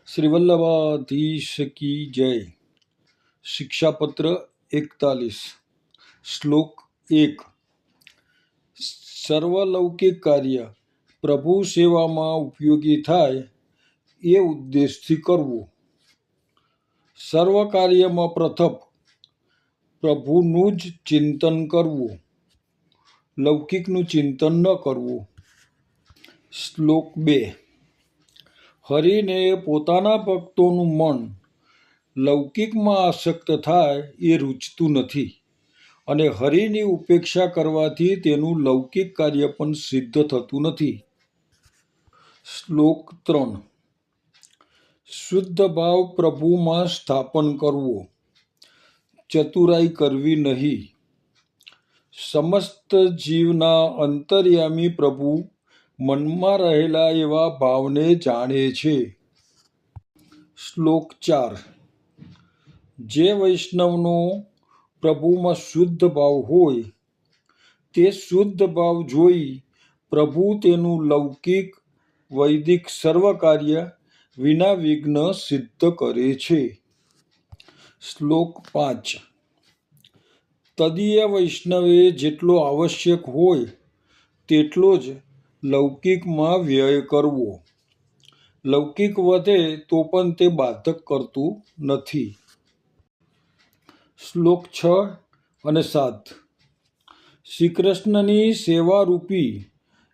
श्री वल्लभाधीश की जय। शिक्षापत्र 41 श्लोक 1 સર્વલૌકિક કાર્ય પ્રભુ સેવામાં ઉપયોગી થાય એ ઉદ્દેશથી કરવું. સર્વ કાર્યમાં પ્રથમ પ્રભુનું જ ચિંતન કરવું, લૌકિકનું ચિંતન ન કરવું. શ્લોક 2 હરિને પોતાના ભક્તોનું મન લૌકિકમાં આસક્ત થાય એ રૂચતું નથી અને હરિની ઉપેક્ષા કરવાથી તેનું લૌકિક કાર્ય પણ સિદ્ધ થતું નથી. શ્લોક 3 શુદ્ધ ભાવ પ્રભુમાં સ્થાપન કરવો, ચતુરાઈ કરવી નહીં. સમસ્ત જીવના અંતર્યામી પ્રભુ મનમાં રહેલા એવા ભાવને જાણે છે. શ્લોક 4 જે વૈષ્ણવનો પ્રભુમાં શુદ્ધ ભાવ હોય તે શુદ્ધ ભાવ જોઈ પ્રભુ તેનું લૌકિક વૈદિક સર્વ કાર્ય વિના વિઘ્ન સિદ્ધ કરે છે. શ્લોક 5 તદીય વૈષ્ણવે જેટલો આવશ્યક હોય તેટલો જ લૌકિકમાં વ્યય કરવો. લૌકિક વધે તો પણ તે બાધક કરતું નથી. શ્લોક 6 અને 7 શ્રી કૃષ્ણની સેવારૂપી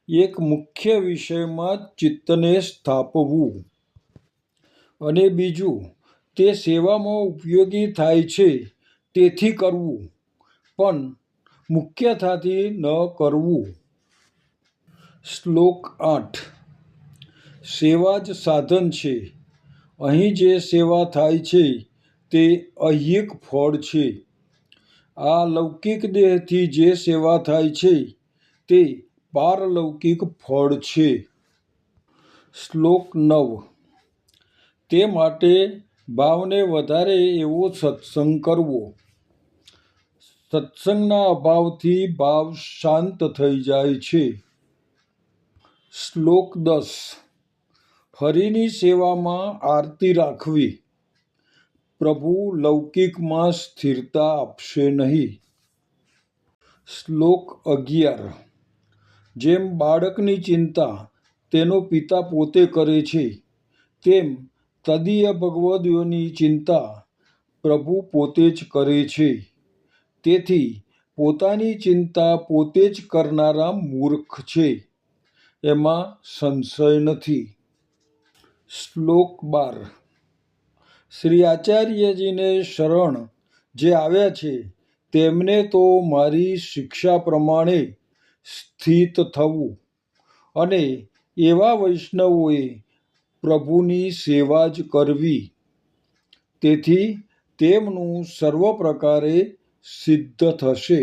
એક મુખ્ય વિષયમાં ચિત્તને સ્થાપવું અને બીજું તે સેવામાં ઉપયોગી થાય છે તેથી કરવું, પણ મુખ્યતાથી ન કરવું. શ્લોક 8 સેવા જ સાધન છે. અહીં જે સેવા થાય છે તે ઐહિક ફળ છે. આ લૌકિક દેહથી જે સેવા થાય છે તે પારલૌકિક ફળ છે. શ્લોક 9 તે માટે ભાવને વધારે એવો સત્સંગ કરવો. સત્સંગના અભાવથી ભાવ શાંત થઈ જાય છે. શ્લોક 10 હરિની સેવામાં આરતી રાખવી. પ્રભુ લૌકિકમાં સ્થિરતા આપશે નહીં. શ્લોક 11 જેમ બાળકની ચિંતા તેનો પિતા પોતે કરે છે તેમ તદીય ભગવદીઓની ચિંતા પ્રભુ પોતે જ કરે છે. તેથી પોતાની ચિંતા પોતે જ કરનારા મૂર્ખ છે, એમાં સંશય નથી. શ્લોક 12 શ્રી આચાર્યજીને શરણ જે આવ્યા છે તેમને તો મારી શિક્ષા પ્રમાણે સ્થિત થવું અને એવા વૈષ્ણવોએ પ્રભુની સેવા જ કરવી. તેથી તેમનું સર્વ પ્રકારે સિદ્ધ થશે.